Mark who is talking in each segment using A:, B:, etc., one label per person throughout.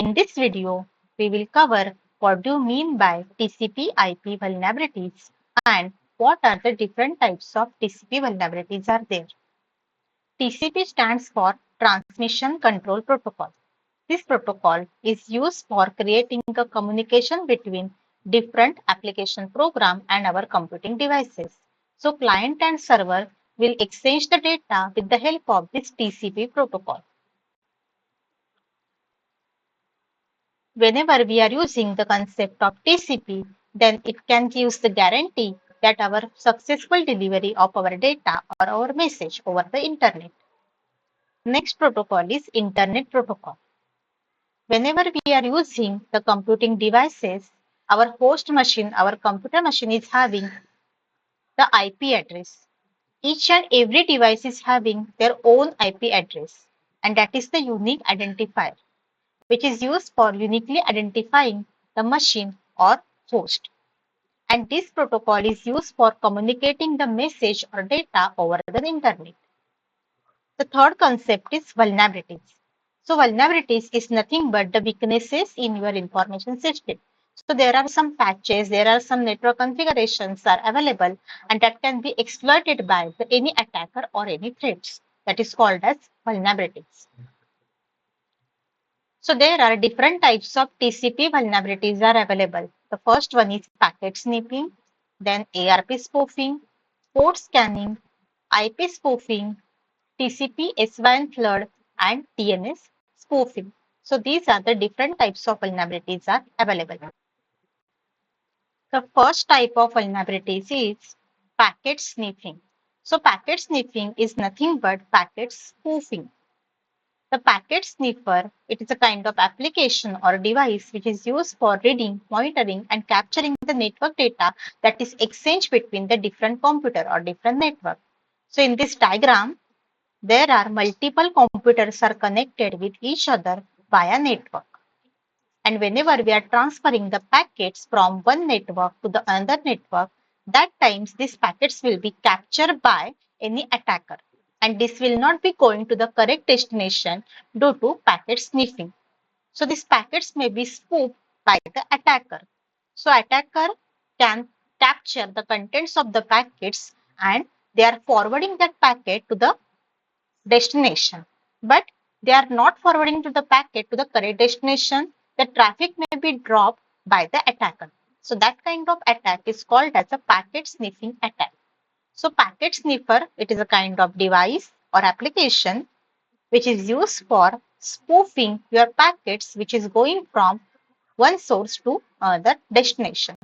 A: In this video, we will cover what do you mean by TCP IP vulnerabilities and what are the different types of TCP vulnerabilities are there. TCP stands for Transmission Control Protocol. This protocol is used for creating a communication between different application program and our computing devices. So client and server will exchange the data with the help of this TCP protocol. Whenever we are using the concept of TCP, then it can give the guarantee that our successful delivery of our data or our message over the internet. Next protocol is Internet Protocol. Whenever we are using the computing devices, our host machine, our computer machine is having the IP address. Each and every device is having their own IP address, and that is the unique identifier, which is used for uniquely identifying the machine or host. And this protocol is used for communicating the message or data over the internet. The third concept is vulnerabilities. So vulnerabilities is nothing but the weaknesses in your information system. So there are some patches, there are some network configurations are available and that can be exploited by any attacker or any threats. That is called as vulnerabilities. So there are different types of TCP vulnerabilities are available. The first one is packet sniffing, then ARP spoofing, port scanning, IP spoofing, TCP SYN flood, and DNS spoofing. So these are the different types of vulnerabilities are available. The first type of vulnerabilities is packet sniffing. So packet sniffing is nothing but packet spoofing. The packet sniffer, it is a kind of application or device which is used for reading, monitoring and capturing the network data that is exchanged between the different computer or different network. So in this diagram, there are multiple computers are connected with each other via network. And whenever we are transferring the packets from one network to the another network, that times these packets will be captured by any attacker. And this will not be going to the correct destination due to packet sniffing. So these packets may be spoofed by the attacker. So attacker can capture the contents of the packets and they are forwarding that packet to the destination. But they are not forwarding to the packet to the correct destination. The traffic may be dropped by the attacker. So that kind of attack is called as a packet sniffing attack. So packet sniffer, it is a kind of device or application which is used for spoofing your packets which is going from one source to another destination.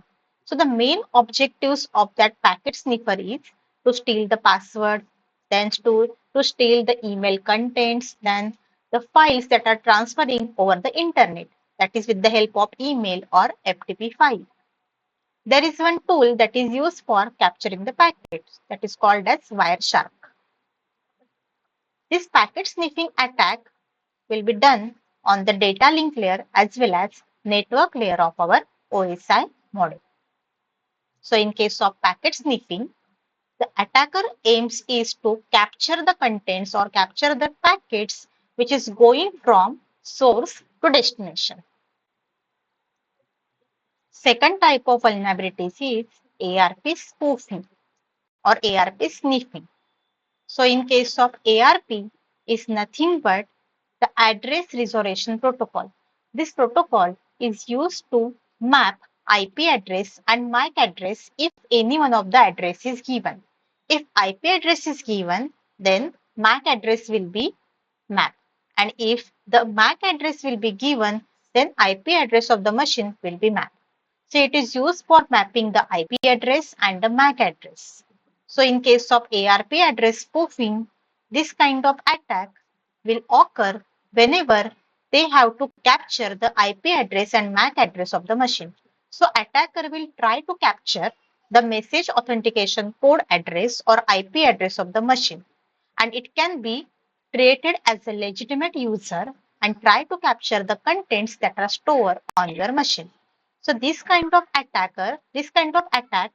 A: So the main objectives of that packet sniffer is to steal the password, then to steal the email contents, then the files that are transferring over the internet, that is with the help of email or FTP file. There is one tool that is used for capturing the packets that is called as Wireshark. This packet sniffing attack will be done on the data link layer as well as network layer of our OSI model. So in case of packet sniffing, the attacker aims is to capture the contents or capture the packets which is going from source to destination. Second type of vulnerabilities is ARP spoofing or ARP sniffing. So in case of ARP is nothing but the address resolution protocol. This protocol is used to map IP address and MAC address if any one of the address is given. If IP address is given, then MAC address will be mapped. And if the MAC address will be given, then IP address of the machine will be mapped. So it is used for mapping the IP address and the MAC address. So in case of ARP address spoofing, this kind of attack will occur whenever they have to capture the IP address and MAC address of the machine. So attacker will try to capture the message authentication code address or IP address of the machine, and it can be created as a legitimate user and try to capture the contents that are stored on your machine. So this kind of attack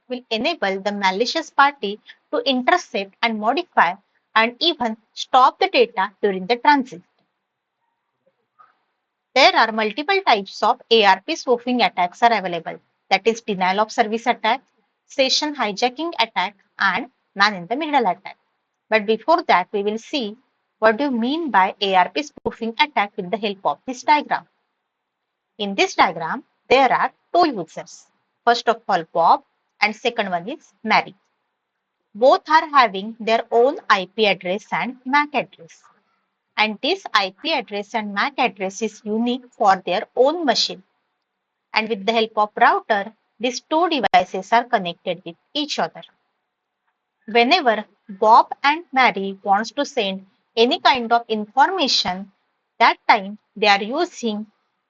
A: will enable the malicious party to intercept and modify and even stop the data during the transit. There are multiple types of ARP spoofing attacks are available. That is denial of service attack, session hijacking attack, and man in the middle attack. But before that, we will see what do you mean by ARP spoofing attack with the help of this diagram. In this diagram, there are two users. First of all, Bob, and second one is Mary. Both are having their own IP address and MAC address. And this IP address and MAC address is unique for their own machine. And with the help of router, these two devices are connected with each other. Whenever Bob and Mary wants to send any kind of information, that time they are using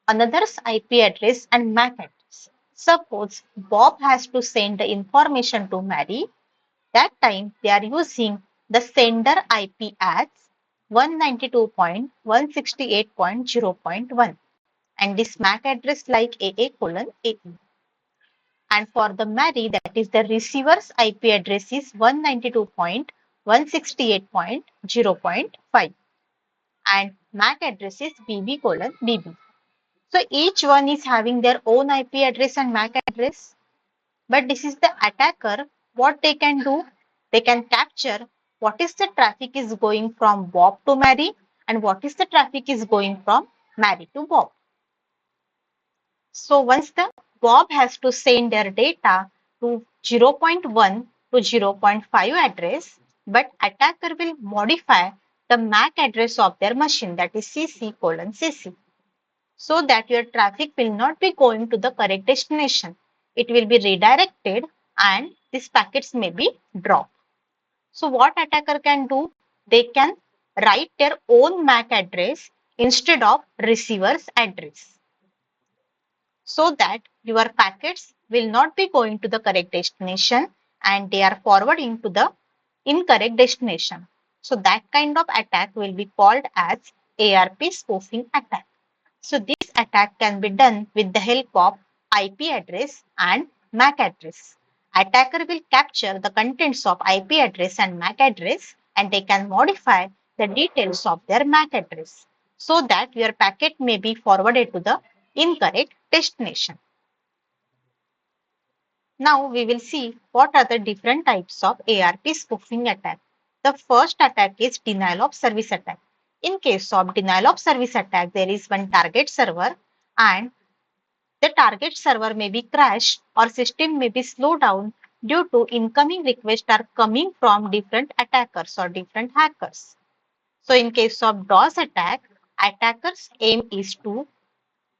A: another's IP address and MAC address. Suppose Bob has to send the information to Mary, that time they are using the sender IP as 192.168.0.1 and this MAC address like AA:AE. And for the Mary, that is the receiver's IP address is 192.168.0.5 and MAC address is BB:BB. So each one is having their own IP address and MAC address. But this is the attacker. What they can do? They can capture what is the traffic is going from Bob to Mary and what is the traffic is going from Mary to Bob. So once the Bob has to send their data to 0.1 to 0.5 address, but attacker will modify the MAC address of their machine, that is CC:CC, so that your traffic will not be going to the correct destination. It will be redirected and these packets may be dropped. So what attacker can do? They can write their own MAC address instead of receiver's address, so that your packets will not be going to the correct destination and they are forwarding to the incorrect destination. So that kind of attack will be called as ARP spoofing attack. So this attack can be done with the help of IP address and MAC address. Attacker will capture the contents of IP address and MAC address and they can modify the details of their MAC address so that your packet may be forwarded to the incorrect destination. Now we will see what are the different types of ARP spoofing attack. The first attack is denial of service attack. In case of denial of service attack, there is one target server and the target server may be crashed or system may be slowed down due to incoming requests are coming from different attackers or different hackers. So in case of DOS attack, attackers aim is to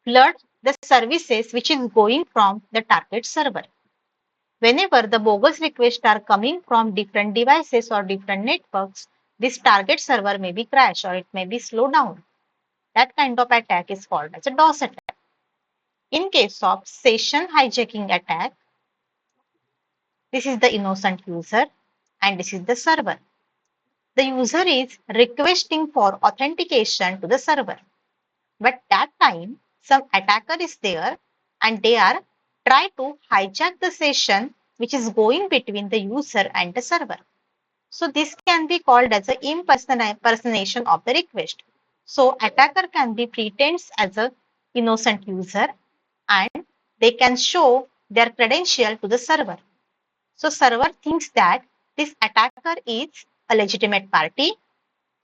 A: flood the services which is going from the target server. Whenever the bogus requests are coming from different devices or different networks, this target server may be crashed or it may be slowed down. That kind of attack is called as a DOS attack. In case of session hijacking attack, this is the innocent user and this is the server. The user is requesting for authentication to the server. But that time, some attacker is there and they are try to hijack the session which is going between the user and the server. So this can be called as an impersonation of the request. So attacker can be pretends as an innocent user and they can show their credential to the server. So server thinks that this attacker is a legitimate party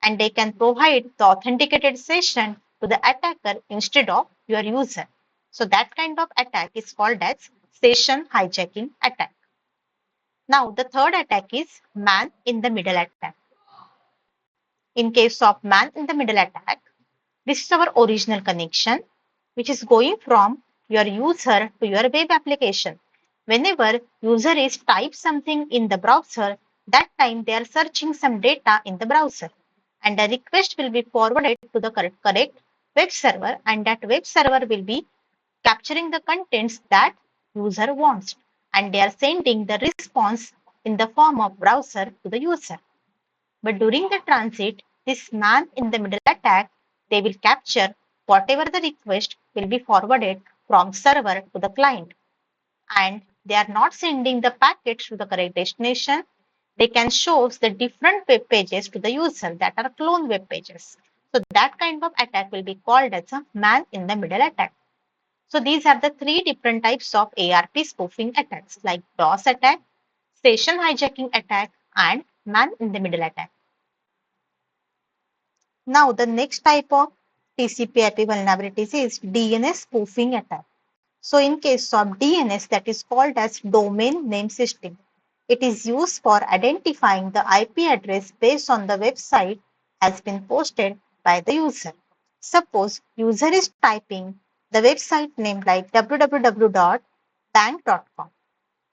A: and they can provide the authenticated session to the attacker instead of your user. So that kind of attack is called as session hijacking attack. Now the third attack is man in the middle attack. In case of man in the middle attack, this is our original connection which is going from your user to your web application. Whenever user is type something in the browser, that time they are searching some data in the browser and a request will be forwarded to the correct web server and that web server will be capturing the contents that user wants and they are sending the response in the form of browser to the user. But during the transit, this man in the middle attack, they will capture whatever the request will be forwarded from server to the client and they are not sending the packets to the correct destination. They can show the different web pages to the user that are clone web pages. So that kind of attack will be called as a man-in-the-middle attack. So these are the three different types of ARP spoofing attacks like DOS attack, session hijacking attack, and man-in-the-middle attack. Now the next type of TCP IP vulnerabilities is DNS spoofing attack. So in case of DNS, that is called as domain name system. It is used for identifying the IP address based on the website has been posted by the user. Suppose user is typing the website name like www.bank.com.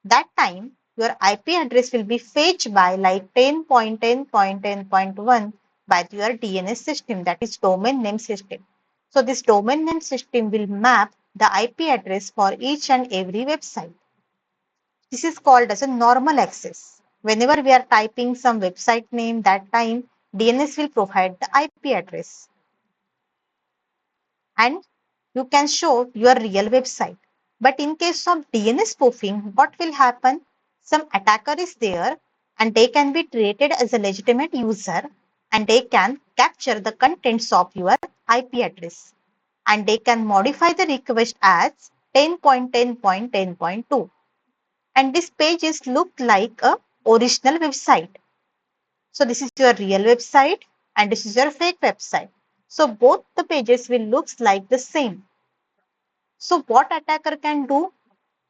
A: That time your IP address will be fetched by like 10.10.10.1 by your DNS system, that is domain name system. So this domain name system will map the IP address for each and every website. This is called as a normal access. Whenever we are typing some website name, that time DNS will provide the IP address and you can show your real website. But in case of DNS spoofing, what will happen? Some attacker is there and they can be treated as a legitimate user and they can capture the contents of your IP address and they can modify the request as 10.10.10.2 and this page is looked like a original website. So this is your real website and this is your fake website. So both the pages will look like the same. So what attacker can do?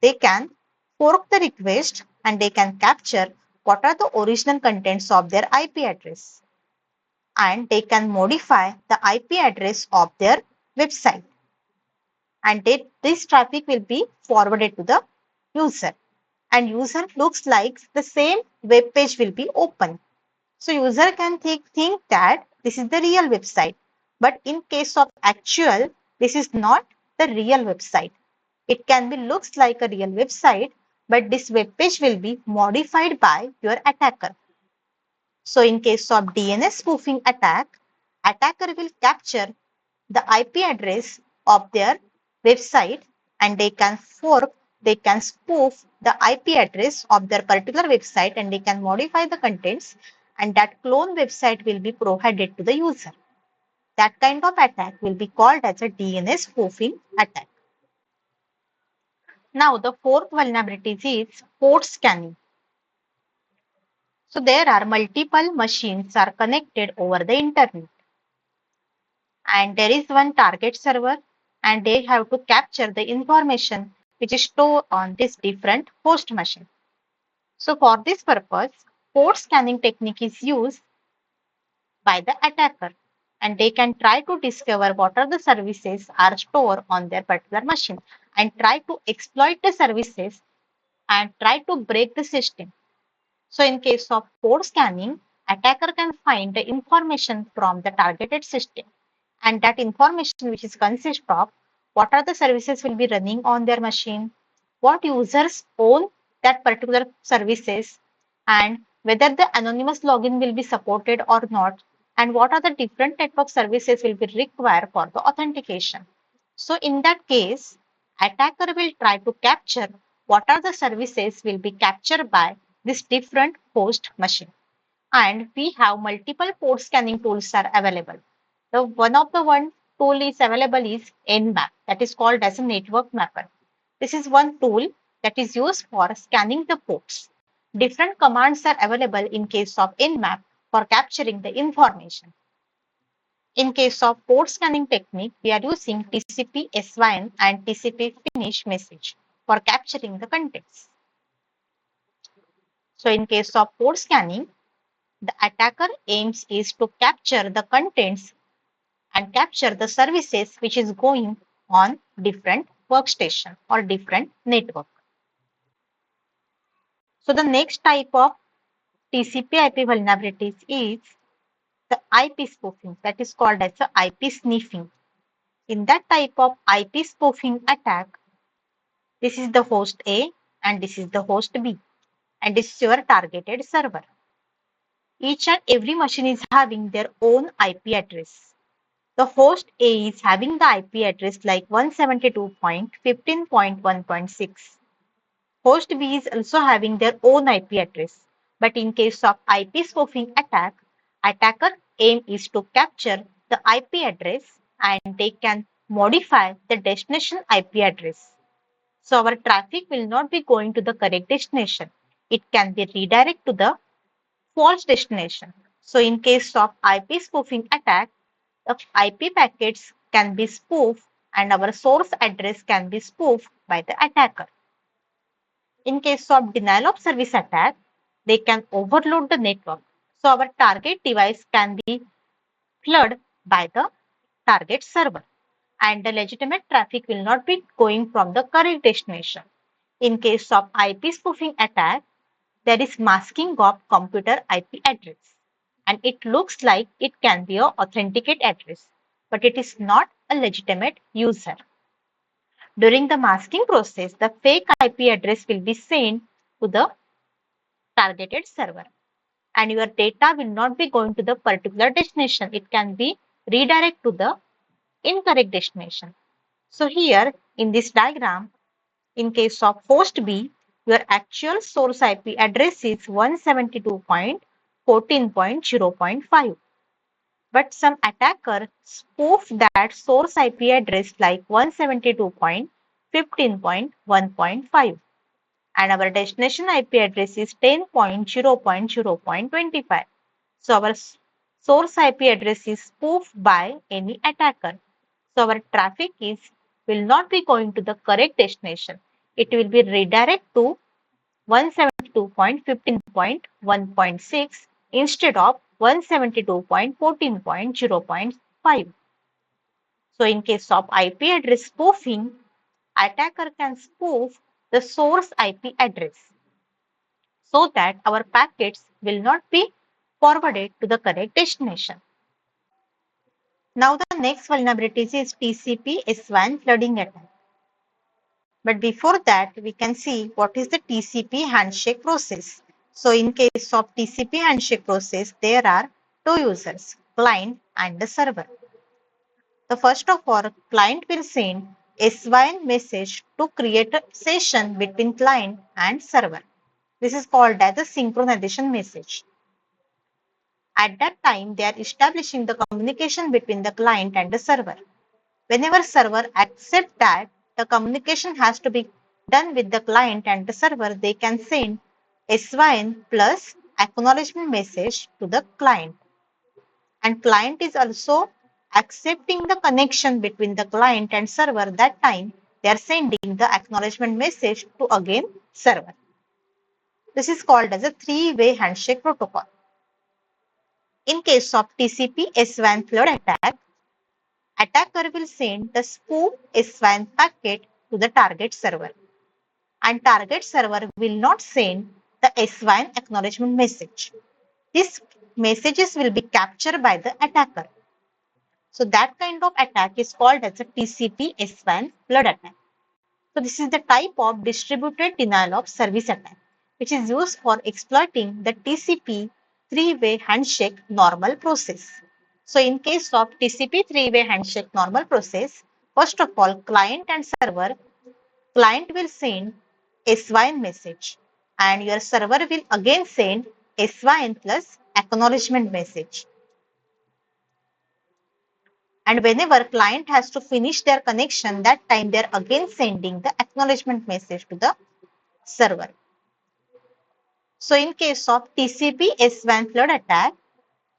A: They can fork the request and they can capture what are the original contents of their IP address and they can modify the IP address of their website and this traffic will be forwarded to the user and user looks like the same web page will be open. So user can think that this is the real website, but in case of actual, this is not the real website. It can be looks like a real website, but this web page will be modified by your attacker. So in case of DNS spoofing attack, attacker will capture the IP address of their website and they can spoof the IP address of their particular website and they can modify the contents and that clone website will be provided to the user. That kind of attack will be called as a DNS spoofing attack. Now the fourth vulnerability is port scanning. So there are multiple machines are connected over the internet and there is one target server and they have to capture the information which is stored on this different host machine. So for this purpose, port scanning technique is used by the attacker and they can try to discover what are the services are stored on their particular machine and try to exploit the services and try to break the system. So in case of port scanning, attacker can find the information from the targeted system and that information which is consist of what are the services will be running on their machine, what users own that particular services and whether the anonymous login will be supported or not and what are the different network services will be required for the authentication. So in that case, attacker will try to capture what are the services will be captured by this different host machine. And we have multiple port scanning tools are available. The one tool is available is Nmap, that is called as a network mapper. This is one tool that is used for scanning the ports. Different commands are available in case of Nmap for capturing the information. In case of port scanning technique, we are using TCP SYN and TCP finish message for capturing the contents. So in case of port scanning, the attacker aims is to capture the contents and capture the services which is going on different workstation or different network. So the next type of TCP IP vulnerabilities is the IP spoofing, that is called as the IP sniffing. In that type of IP spoofing attack, this is the host A and this is the host B and this is your targeted server. Each and every machine is having their own IP address. The host A is having the IP address like 172.15.1.6. Host B is also having their own IP address. But in case of IP spoofing attack, attacker aim is to capture the IP address and they can modify the destination IP address. So our traffic will not be going to the correct destination. It can be redirected to the false destination. So in case of IP spoofing attack, the IP packets can be spoofed and our source address can be spoofed by the attacker. In case of denial of service attack, they can overload the network. So our target device can be flooded by the target server and the legitimate traffic will not be going from the correct destination. In case of IP spoofing attack, there is masking of computer IP address and it looks like it can be an authenticate address, but it is not a legitimate user. During the masking process, the fake IP address will be sent to the targeted server and your data will not be going to the particular destination. It can be redirected to the incorrect destination. So here in this diagram, in case of host B, your actual source IP address is 172.14.0.5. But some attacker spoof that source IP address like 172.15.1.5 and our destination IP address is 10.0.0.25. So our source IP address is spoofed by any attacker. So our traffic will not be going to the correct destination. It will be redirected to 172.15.1.6 instead of 172.14.0.5. So in case of IP address spoofing, attacker can spoof the source IP address so that our packets will not be forwarded to the correct destination. Now the next vulnerability is TCP SYN flooding attack. But before that, we can see what is the TCP handshake process. So in case of TCP handshake process, there are two users, client and the server. The first of all, client will send SYN message to create a session between client and server. This is called as the synchronization message. At that time, they are establishing the communication between the client and the server. Whenever server accepts that the communication has to be done with the client and the server, they can send SYN plus acknowledgement message to the client. And client is also accepting the connection between the client and server. That time they are sending the acknowledgement message to again server. This is called as a three-way handshake protocol. In case of TCP SYN flood attack, attacker will send the spoof SYN packet to the target server and target server will not send the SYN acknowledgement message. These messages will be captured by the attacker. So that kind of attack is called as a TCP SYN flood attack. So this is the type of distributed denial of service attack which is used for exploiting the TCP three-way handshake normal process. So in case of TCP three-way handshake normal process, first of all, client and server, client will send SYN message and your server will again send SYN plus acknowledgement message. And whenever client has to finish their connection, that time they are again sending the acknowledgement message to the server. So in case of TCP SYN flood attack,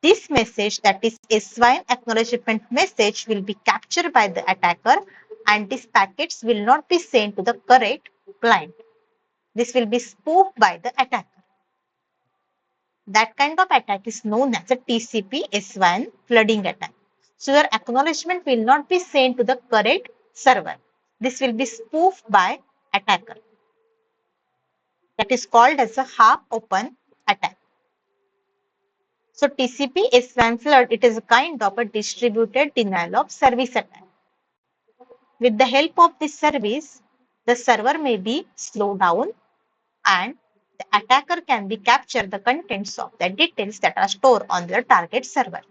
A: this message, that is SYN acknowledgement message, will be captured by the attacker and these packets will not be sent to the correct client. This will be spoofed by the attacker. That kind of attack is known as a TCP SYN flooding attack. So your acknowledgement will not be sent to the correct server. This will be spoofed by attacker. That is called as a half open attack. So TCP SYN flood, it is a kind of a distributed denial of service attack. With the help of this service, the server may be slowed down and the attacker can be capture the contents of the details that are stored on the target server.